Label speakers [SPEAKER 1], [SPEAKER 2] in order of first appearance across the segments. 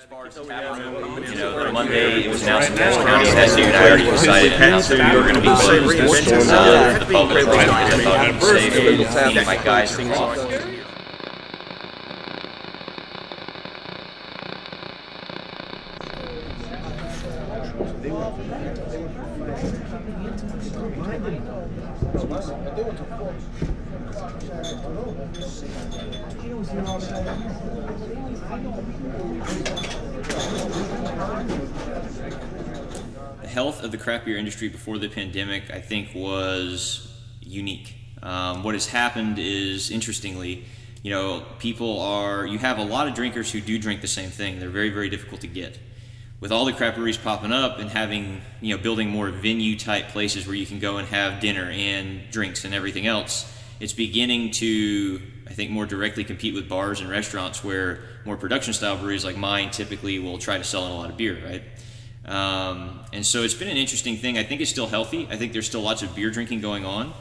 [SPEAKER 1] As far as Monday, it was announced that Harris County has it. I already decided that we were going to be closed to the public because I thought it was safe to keep my guys involved. The health of the craft beer industry before the pandemic, I think, was unique. What has happened is, interestingly, you have a lot of drinkers who do drink the same thing. They're very, very difficult to get. With all the craft breweries popping up and having, building more venue type places where you can go and have dinner and drinks and everything else, it's beginning to, I think, more directly compete with bars and restaurants where more production style breweries like mine typically will try to sell in a lot of beer, right? And so it's been an interesting thing. I think it's still healthy. I think there's still lots of beer drinking going on.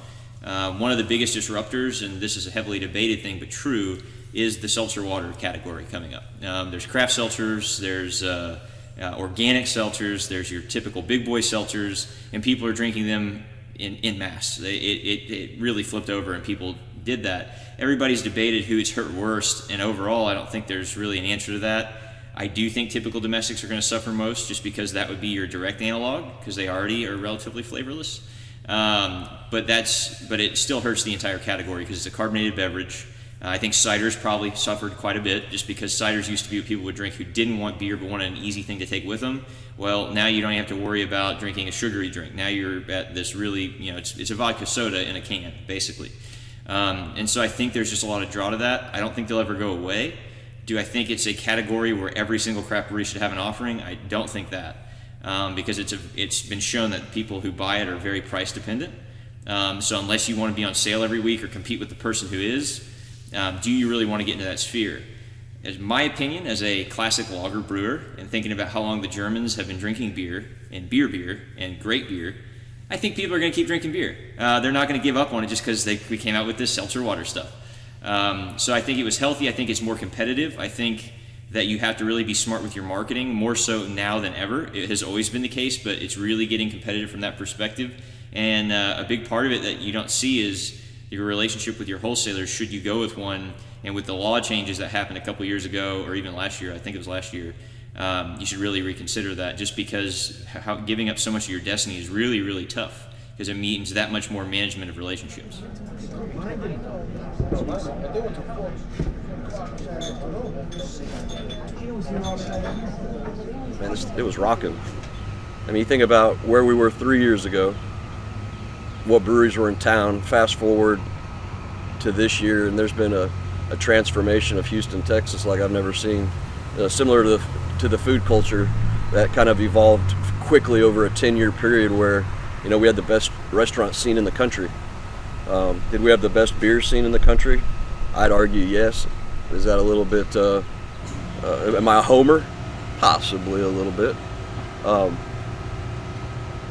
[SPEAKER 1] One of the biggest disruptors, and this is a heavily debated thing but true, is the seltzer water category coming up. There's craft seltzers, there's organic seltzers, there's your typical big boy seltzers, and people are drinking them in mass. It really flipped over and people did that. Everybody's debated who it's hurt worst, and overall I don't think there's really an answer to that. I do think typical domestics are going to suffer most just because that would be your direct analog because they already are relatively flavorless. But it still hurts the entire category because it's a carbonated beverage. I think ciders probably suffered quite a bit just because ciders used to be what people would drink who didn't want beer but wanted an easy thing to take with them. Well, now you don't have to worry about drinking a sugary drink. Now you're at this really, it's a vodka soda in a can, basically. And so I think there's just a lot of draw to that. I don't think they'll ever go away. Do I think it's a category where every single craft brewery should have an offering? I don't think that because it's been shown that people who buy it are very price dependent. So unless you want to be on sale every week or compete with the person who is, do you really want to get into that sphere? As my opinion, as a classic lager brewer, and thinking about how long the Germans have been drinking beer, and beer, and great beer, I think people are going to keep drinking beer. They're not going to give up on it just because we came out with this seltzer water stuff. So I think it was healthy. I think it's more competitive. I think that you have to really be smart with your marketing, more so now than ever. It has always been the case, but it's really getting competitive from that perspective. And a big part of it that you don't see is your relationship with your wholesalers, should you go with one. And with the law changes that happened a couple years ago, or even last year, I think it was last year, you should really reconsider that, just because giving up so much of your destiny is really, really tough, because it means that much more management of relationships.
[SPEAKER 2] Man, it was rocking. I mean, you think about where we were 3 years ago, what breweries were in town, fast forward to this year, and there's been a transformation of Houston, Texas like I've never seen. Similar to the food culture that kind of evolved quickly over a 10-year period where, we had the best restaurant scene in the country. Did we have the best beer scene in the country? I'd argue yes. Is that a little bit, am I a homer? Possibly a little bit.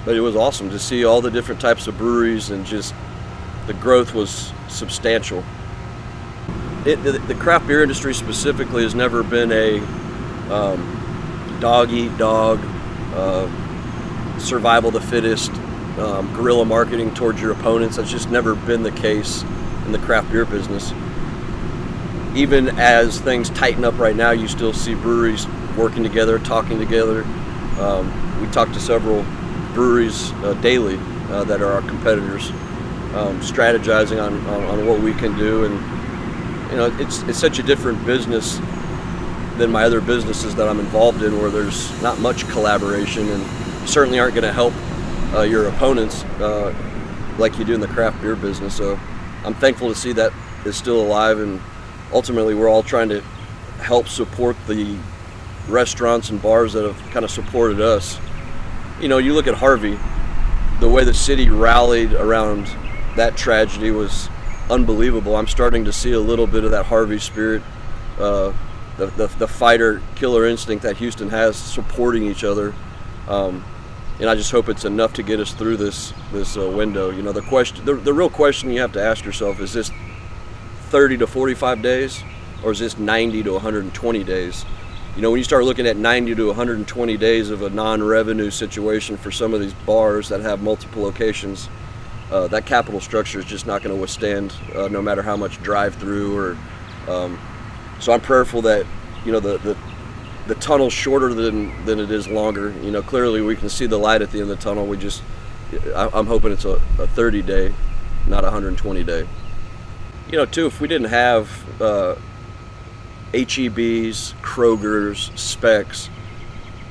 [SPEAKER 2] But it was awesome to see all the different types of breweries, and just the growth was substantial. The craft beer industry specifically has never been a dog eat dog, survival of the fittest, guerrilla marketing towards your opponents. That's just never been the case in the craft beer business. Even as things tighten up right now, you still see breweries working together, talking together. We talk to several breweries daily that are our competitors, strategizing on what we can do. And it's such a different business than my other businesses that I'm involved in, where there's not much collaboration, and you certainly aren't going to help your opponents like you do in the craft beer business. So I'm thankful to see that is still alive, and ultimately we're all trying to help support the restaurants and bars that have kind of supported us. You look at Harvey, the way the city rallied around that tragedy was unbelievable. I'm starting to see a little bit of that Harvey spirit, the fighter killer instinct that Houston has, supporting each other. And I just hope it's enough to get us through this window. The real question you have to ask yourself is this 30 to 45 days, or is this 90 to 120 days? When you start looking at 90 to 120 days of a non-revenue situation for some of these bars that have multiple locations, that capital structure is just not going to withstand no matter how much drive-through or. So I'm prayerful that the tunnel's shorter than it is longer. Clearly we can see the light at the end of the tunnel. I'm hoping it's a 30-day, not a 120-day. Too, if we didn't have HEBs, Kroger's, Specs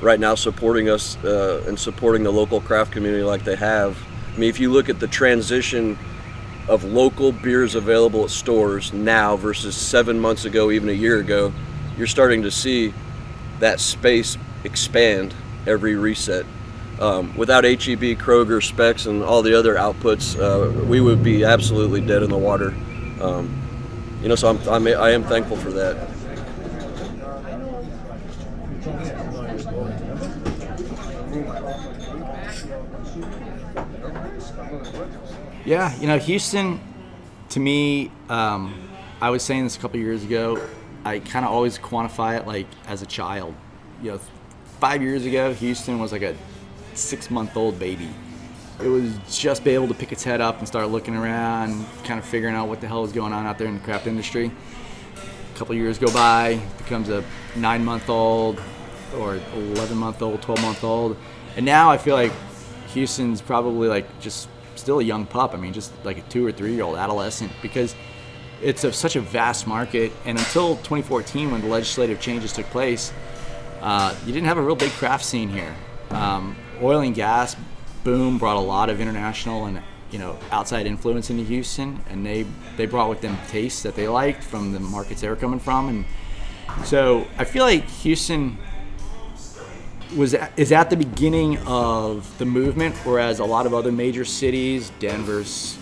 [SPEAKER 2] right now supporting us and supporting the local craft community like they have. If you look at the transition of local beers available at stores now versus 7 months ago, even a year ago, you're starting to see that space expand every reset. Without HEB, Kroger, Specs, and all the other outputs, we would be absolutely dead in the water. So I am thankful for that.
[SPEAKER 3] Yeah, Houston, to me, I was saying this a couple years ago, I kind of always quantify it like as a child. 5 years ago, Houston was like a 6-month-old baby. It was just be able to pick its head up and start looking around, kind of figuring out what the hell is going on out there in the craft industry. A couple years go by, it becomes a 9-month-old or 11-month-old, 12-month-old. And now I feel like Houston's probably like just still a young pup. Just like a 2 or 3-year-old adolescent, because it's such a vast market. And until 2014, when the legislative changes took place, you didn't have a real big craft scene here. Oil and gas boom brought a lot of international and outside influence into Houston, and they brought with them tastes that they liked from the markets they were coming from. And so I feel like Houston is at the beginning of the movement, whereas a lot of other major cities, Denver's,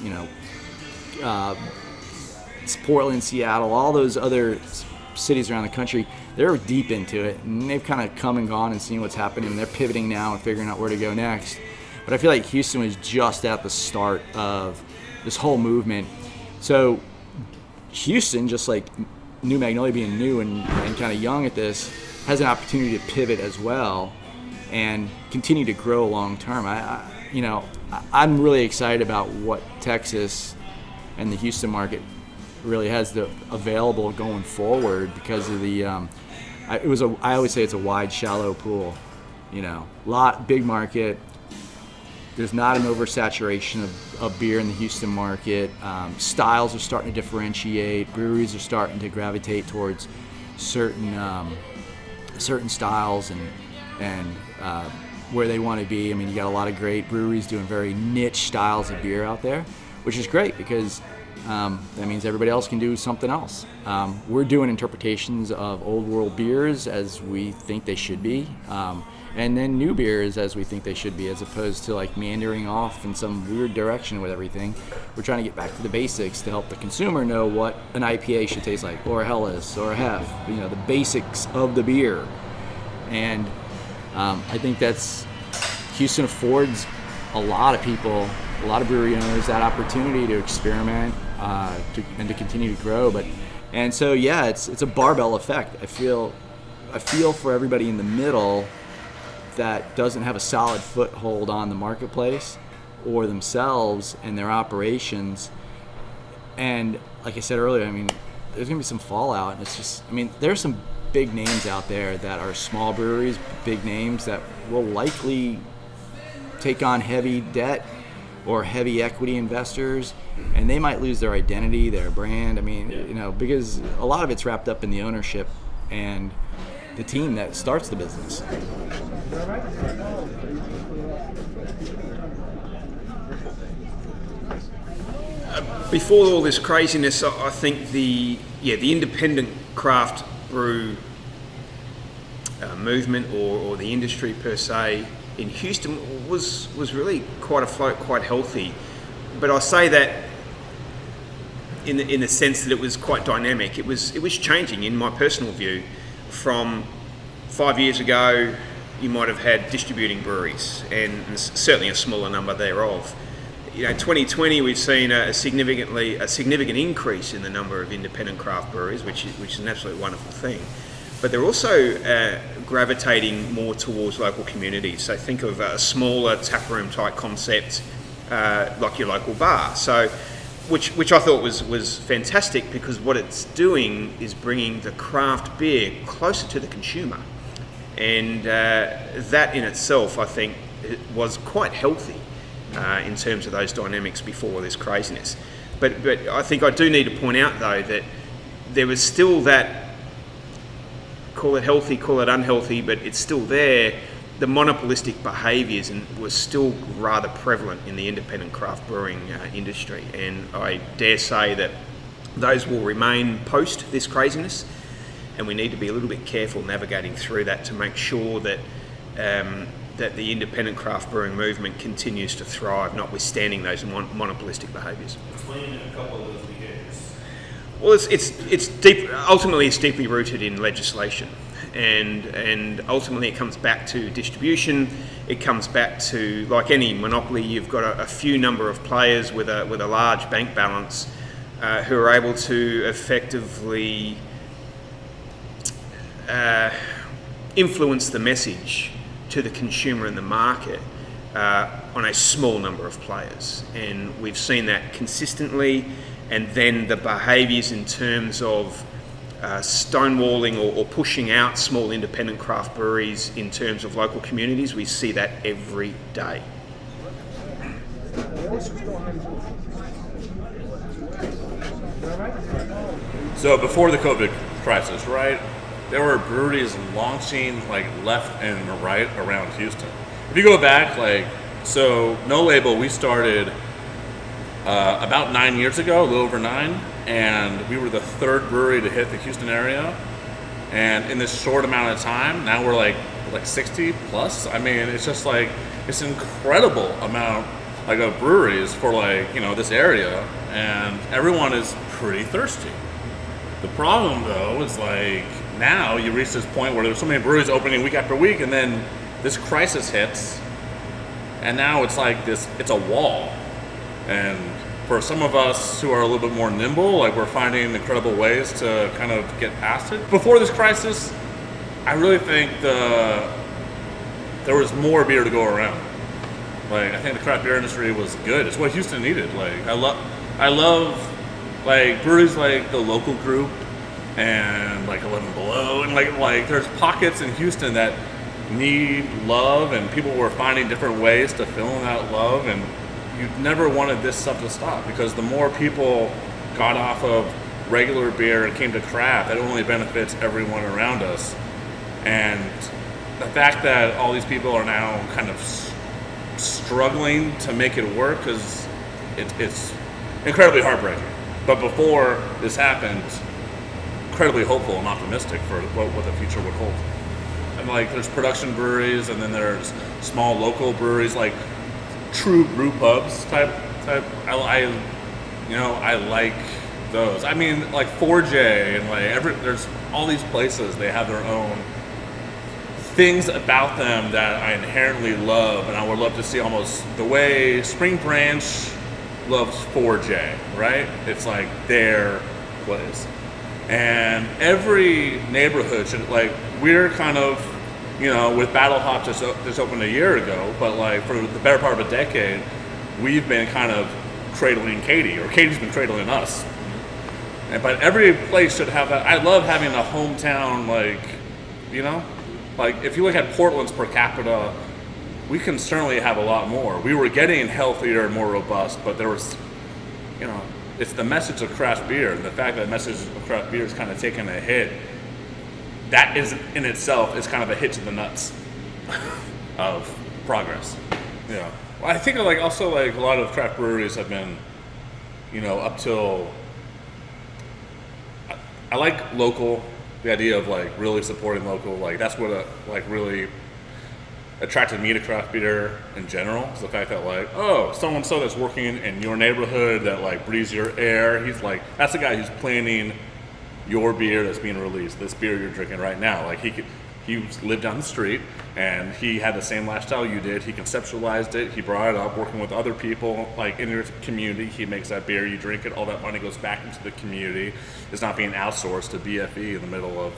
[SPEAKER 3] Portland, Seattle, all those other cities around the country, they're deep into it, and they've kind of come and gone and seen what's happening, and they're pivoting now and figuring out where to go next. But I feel like Houston was just at the start of this whole movement. So Houston, just like New Magnolia being new and kind of young at this, has an opportunity to pivot as well and continue to grow long term. I'm really excited about what Texas and the Houston market really has available going forward because of the I always say it's a wide, shallow pool. Big market. There's not an oversaturation of beer in the Houston market. Styles are starting to differentiate. Breweries are starting to gravitate towards certain styles and where they want to be. You got a lot of great breweries doing very niche styles of beer out there, which is great because that means everybody else can do something else. We're doing interpretations of old world beers as we think they should be, and then new beers as we think they should be, as opposed to like meandering off in some weird direction with everything. We're trying to get back to the basics to help the consumer know what an IPA should taste like, or a Helles, or a Hef, the basics of the beer. And I think Houston affords a lot of people, a lot of brewery owners, that opportunity to experiment and to continue to grow. And so it's a barbell effect. I feel for everybody in the middle that doesn't have a solid foothold on the marketplace or themselves and their operations. And like I said earlier, there's gonna be some fallout, and it's just, there's some big names out there that are small breweries, big names that will likely take on heavy debt or heavy equity investors, and they might lose their identity, their brand. Because a lot of it's wrapped up in the ownership and the team that starts the business.
[SPEAKER 4] Before all this craziness, I think the independent craft brew movement or the industry per se in Houston was really quite afloat, quite healthy. But I say that in the sense that it was quite dynamic. It was changing, in my personal view. From 5 years ago, you might have had distributing breweries, and certainly a smaller number thereof. 2020, we've seen a significant increase in the number of independent craft breweries, which is an absolute wonderful thing. but they're also gravitating more towards local communities. So think of a smaller taproom type concept, like your local bar. So, which I thought was fantastic, because what it's doing is bringing the craft beer closer to the consumer, and that in itself, I think, was quite healthy in terms of those dynamics before this craziness. But I think I do need to point out, though, that there was still that, call it healthy, call it unhealthy, but it's still there. The monopolistic behaviours was still rather prevalent in the independent craft brewing industry, and I dare say that those will remain post this craziness, and we need to be a little bit careful navigating through that to make sure that that the independent craft brewing movement continues to thrive, notwithstanding those monopolistic behaviours.
[SPEAKER 5] Explain a couple of those behaviours.
[SPEAKER 4] Well, it's deep. Ultimately, it's deeply rooted in legislation, and ultimately it comes back to distribution. It comes back to, like any monopoly, you've got a few number of players with a large bank balance who are able to effectively influence the message to the consumer and the market on a small number of players, and we've seen that consistently. And then the behaviours in terms of stonewalling or pushing out small independent craft breweries in terms of local communities, we see that every day.
[SPEAKER 5] So before the COVID crisis, right, there were breweries launching like left and right around Houston. If you go back, so No Label, we started about 9 years ago, a little over 9, and we were the third brewery to hit the Houston area. And in this short amount of time, now we're like 60 plus. I mean, it's just it's an incredible amount of breweries for this area, and everyone is pretty thirsty. The problem though is now you reach this point where there's so many breweries opening week after week, and then this crisis hits, and now it's it's a wall. And for some of us who are a little bit more nimble, we're finding incredible ways to kind of get past it. Before this crisis, I really think there was more beer to go around. I think the craft beer industry was good. It's what Houston needed. I love breweries like the Local Group and 11 Below, and there's pockets in Houston that need love, and people were finding different ways to fill in that love, and you never wanted this stuff to stop, because the more people got off of regular beer and came to craft, that only benefits everyone around us. And the fact that all these people are now kind of struggling to make it work, because it's incredibly heartbreaking. But before this happened, incredibly hopeful and optimistic for what the future would hold. And there's production breweries, and then there's small local breweries, true brew pubs type. I like those. I mean, 4J and there's all these places. They have their own things about them that I inherently love, and I would love to see almost the way Spring Branch loves 4J, right? It's their place. And every neighborhood should, we're kind of, with Battle Hop just opened a year ago, but for the better part of a decade, we've been kind of cradling Katy, or Katy's been cradling us. But every place should have that. I love having a hometown, if you look at Portland's per capita, we can certainly have a lot more. We were getting healthier and more robust, but there was, it's the message of craft beer, and the fact that the message of craft beer is kind of taking a hit. That is in itself is kind of a hit to the nuts of progress. Yeah. Well, I think also a lot of craft breweries have been, up till. I like local, the idea of really supporting local. That's what really attracted me to craft beer in general, is the fact that so and so that's working in your neighborhood that breathes your air. He's that's the guy who's planning your beer that's being released, this beer you're drinking right now. He lived down the street, and he had the same lifestyle you did. He conceptualized it. He brought it up, working with other people in your community. He makes that beer, you drink it. All that money goes back into the community. It's not being outsourced to BFE in the middle of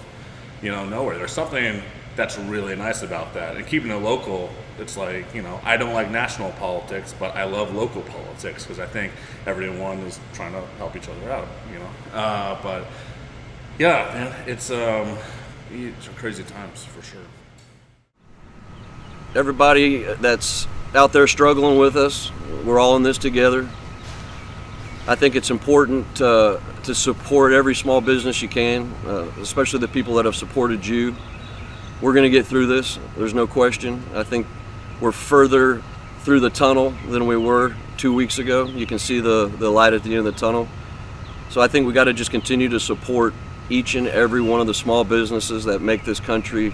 [SPEAKER 5] nowhere. There's something that's really nice about that. And keeping it local, it's like, I don't like national politics, but I love local politics because I think everyone is trying to help each other out, But yeah, man, it's crazy times for sure.
[SPEAKER 2] Everybody that's out there struggling with us, we're all in this together. I think it's important to support every small business you can, especially the people that have supported you. We're going to get through this. There's no question. I think we're further through the tunnel than we were 2 weeks ago. You can see the light at the end of the tunnel. So I think we got to just continue to support each and every one of the small businesses that make this country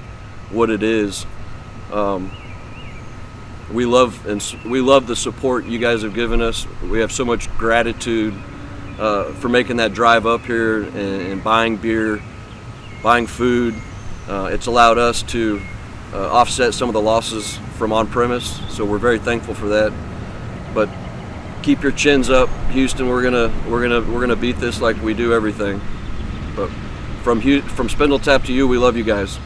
[SPEAKER 2] what it is. We love the support you guys have given us. We have so much gratitude for making that drive up here and buying beer, buying food. It's allowed us to offset some of the losses from on-premise, so we're very thankful for that. But keep your chins up, Houston. We're gonna beat this like we do everything. But from SpindleTap to you, we love you guys.